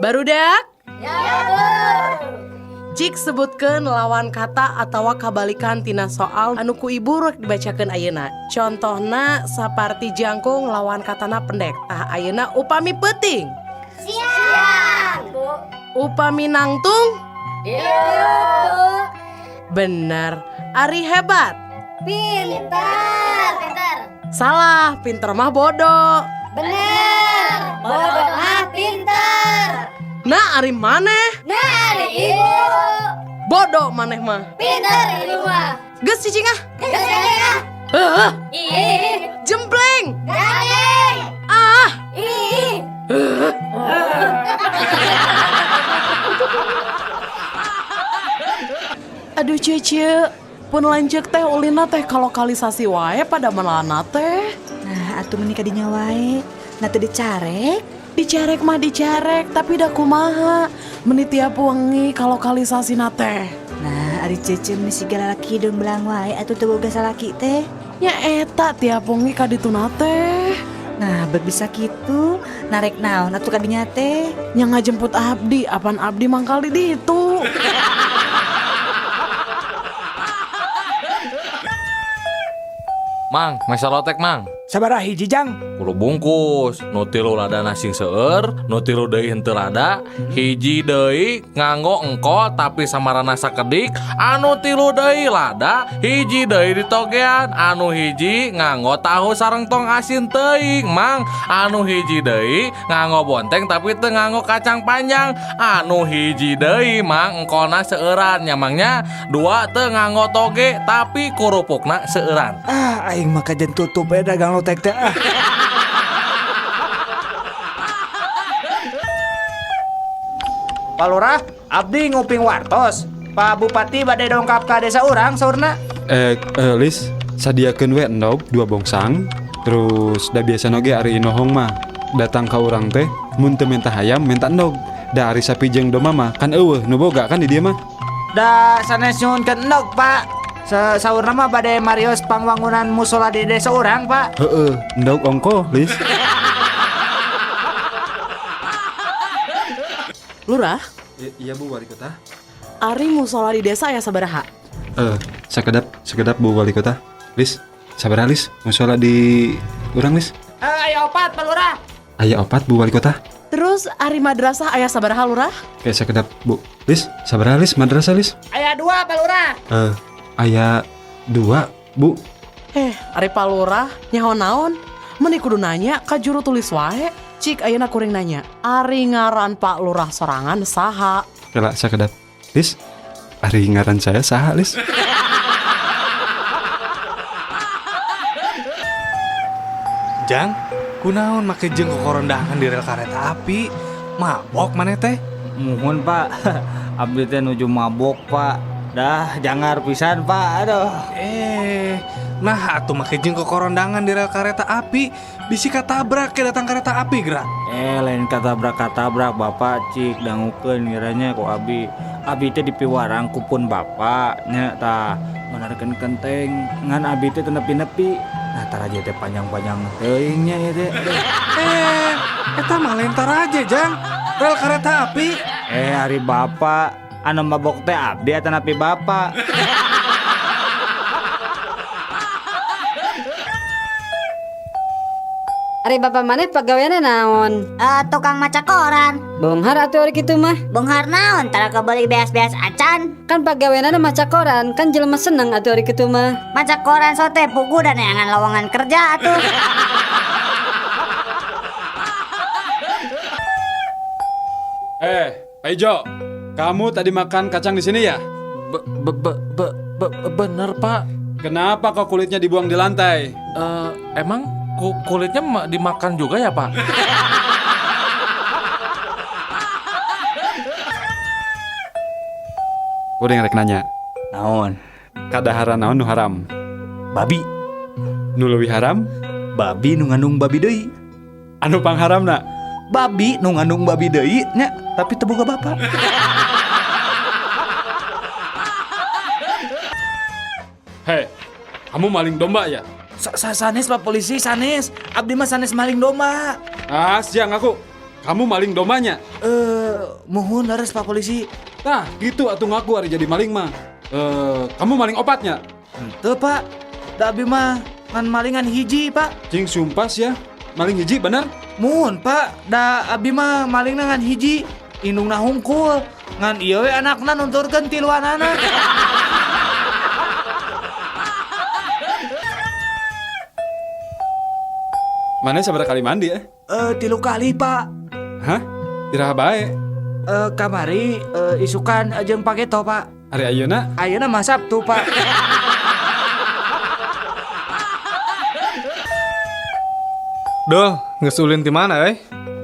Barudak? Ya, Bu. Jik sebutkeun lawan kata atawa kabalikan tina soal anu ku ibu rek dibacakeun ayeuna. Contohna saparti jangkung lawan katana pendek. Tah ayeuna upami peuting. Siap, Bu. Upami nangtung? Iya, Bu. Bener. Ari hebat? Pintar. Salah, pinter mah bodoh. Bener. Bodoh mah pintar. Nah, ari maneh? Dari Ibu. Bodoh maneh mah. Pintar Ibu mah. Geus cicing ah. Gajeng. Heuh, Ih. jempleng. Gajeng. Ah, Ih. aduh cece. Pun lanjut teh ulina teh kalokalisasi wae pada manana teh. Nah, atuh menikah dinya wae. Nah, teu dicarek. Dicarek mah dicarek, tapi dah kumaha. Meni tiap wengi kalokalisasi na teh. Nah, ari cece meni sigala laki hidung belang wae atuh teu boga salaki teh. Nya eta tiap wengi ka dituna teh. Nah, berbisa kitu, narek naon atuh kadinya teh. Nya ngajemput abdi, apan abdi mangkal di ditu. Mang, mesa lotek mang. Sabaraha hiji jang? Kudu bungkus, nu tilu rada nasi seueur, nu tilu deui henteu rada, hiji deui nganggo engko tapi samarana sakedik, anu tilu deui lada, hiji deui ditogean, anu hiji nganggo tahu sareng tong asin teuing, Mang. Anu hiji deui nganggo bonteng tapi teu nganggo kacang panjang, anu hiji deui Mang engkona seueuran nya Mangnya, dua teu nganggo toge tapi kurupukna seueuran. Aing mah kajen tutup dagang lotek teh. Pak Lurah, abdi nguping wartos. Pak Bupati bade dongkap ka desa urang saurna. Lis, sadiakeun we endog 2 bongsang. Terus da biasa noge ari inohong mah datang ka urang teh mun teu menta hayam menta endog. Da ari sapi jeung doma mah kan eueuh nu boga kan di dieu mah. Da sanes nyuhunkeun endog, Pak. Saurna mah bade marios pangwangunan musola di desa urang, Pak. Heeh, endog ongko, Lis. Lurah, Iya Bu Wali Kota. ari musola di desa aya sabaraha? Sakedap Bu Wali Kota. Lis, sabaraha Lis? Musola di urang Lis? Ayo 4, Pak Lurah. Aya 4 Bu Wali Kota. Terus ari madrasah aya sabaraha Lurah? Sakedap Bu. Lis, sabaraha Lis madrasah Lis? Aya 2, Pak Lurah. Aya 2 Bu. Ari Pak Lurah nyaho naon? Meni kudu nanya ka juru tulis wae. Cik ayeuna kuring nanya, ari ngaran Pak Lurah sorangan saha? Kela sakedap. Lis, ari ngaran saya saha Lis? Jang, kunaon make jeung kokorondangan di rel kareta api? Mabok maneh teh? Muhun Pak, abdi teh nuju mabok Pak. Dah jangar pisan Pak, aduh. Nah atuh make jeung kokorondangan di rel kareta api, bisi katabrak ke datang kereta api gerak. Lain katabrak Bapak cik dangukeun ngiranya ku abi. Abi teh dipiwarang kupun Bapak nya tah menarikeun kenteng ngan abi teh teu nepi-nepi. Nah taraje teh panjang-panjang teuing nya ieu teh. Eta mah lentar aja Jang, rel kereta api. Ari Bapak anu mabok teh abdi eta napi Bapak. Ari bapak maneh pagaweana naon? Tukang maca koran. Bonghar atuh ari kitu mah. Bonghar naon? Tara kebeli beas-beas acan. Kan pagaweana maca koran, kan jelema seneng atuh ari kitu mah. Maca koran sote pugu dan neangan lowongan kerja atuh. Pak Ijo, kamu tadi makan kacang di sini ya? Bener Pak. Kenapa kok kulitnya dibuang di lantai? Emang kulitnya dimakan juga ya Pak? Udah ngerek nanya. Naon? Kadahara naon nu haram? Babi. Nu leuwih haram? Babi nu ngandung babi deui. Anu pangharamna? Babi nu ngandung babi deui nya, tapi teu boga Bapak. Hei, kamu maling domba ya? Sanes Pak Polisi, sanes. Abdi mah sanes maling domba. Siang aku. Kamu maling dombanya? Muhun leres Pak Polisi. Nah, gitu atuh ngaku hari jadi maling mah. Kamu maling opatnya? Tuh Pak, da abi mah ngan malingan hiji Pak. Cing sumpas ya. Maling hiji bener? Muhun Pak, da abi mah maling ngan hiji. Indungna hungkul. Ngan ieu we anakna nunturkeun tiluanana. Mana sabar kali mandi ya? 3 kali Pak. Hah? Iraha bae. Kamari isukan jeung pageto Pak. Hari ayeuna Ayeuna mah Sabtu Pak. Dul, ngesulin di mana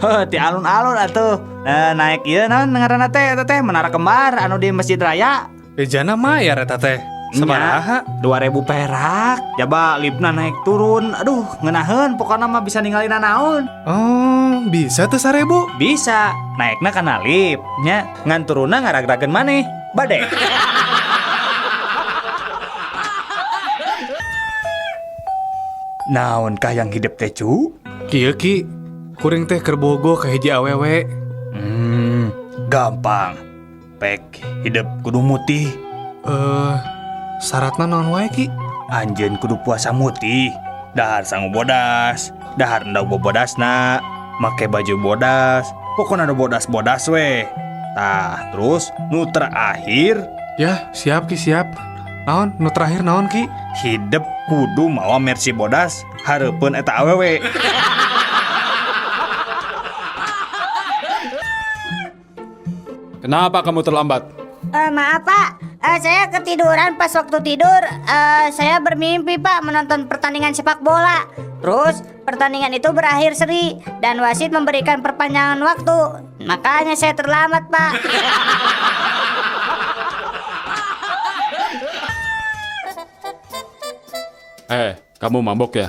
Ti alun-alun atuh. Naik ieu naon ngaranna teh eta teh menara kembar anu di Masjid Raya. Ejana mayar eta teh. Sabaraha? 2.000 perak. Coba lipna naik turun. Aduh, ngeunaheun pokona mah bisa ninggalin naon. Oh, bisa tuh 1.000. Bisa. Naikna kana lip nya ngan turunna ngaragrageun maneh. Bade. Naonkah yang hidup teh cu? Kieu Ki, kuring teh keur bogo ka hiji awewe. Gampang. Pek hidup kudu mutih. Syaratna naon wae Ki? Anjeun kudu puasa mutih. Dahar sangu bodas. Dahar endau bobodasna. Make baju bodas. Pokona ada bodas-bodas we. Tah, terus nu terakhir Ya, siap Ki, siap. Naon? Nu terakhir naon Ki? hidup kudu mawa mercy bodas hareupeun eta awewe. kenapa kamu terlambat? Maaf Pak, saya ketiduran pas waktu tidur. Saya bermimpi Pak menonton pertandingan sepak bola. Terus pertandingan itu berakhir seri dan wasit memberikan perpanjangan waktu. Makanya saya terlambat Pak. Kamu mabok ya?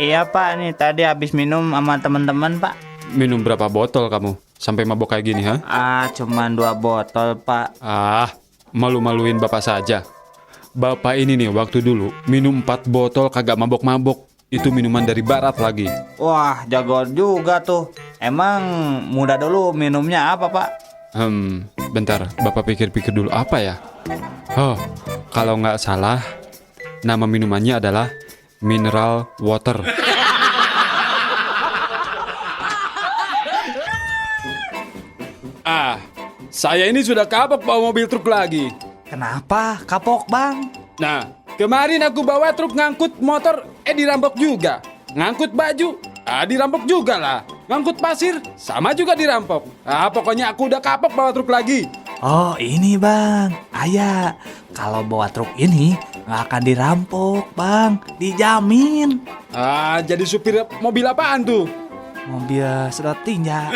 Iya Pak, nih tadi habis minum sama teman-teman Pak. Minum berapa botol kamu? Sampai mabok kayak gini, ha? Cuman 2 botol Pak. Malu-maluin bapak saja. Bapak ini nih waktu dulu minum 4 botol kagak mabok-mabok. Itu minuman dari barat lagi. Wah, jago juga tuh. Emang muda dulu minumnya apa Pak? Bentar, bapak pikir-pikir dulu apa ya? Oh, kalau nggak salah, nama minumannya adalah mineral water. Saya ini sudah kapok bawa mobil truk lagi. Kenapa kapok Bang? Nah, kemarin aku bawa truk ngangkut motor, dirampok juga. Ngangkut baju, dirampok juga lah. Ngangkut pasir, sama juga dirampok. Pokoknya aku udah kapok bawa truk lagi. Oh ini Bang, Ayah, kalau bawa truk ini nggak akan dirampok Bang, dijamin. Jadi supir mobil apaan tuh? Mobil sedot tinja.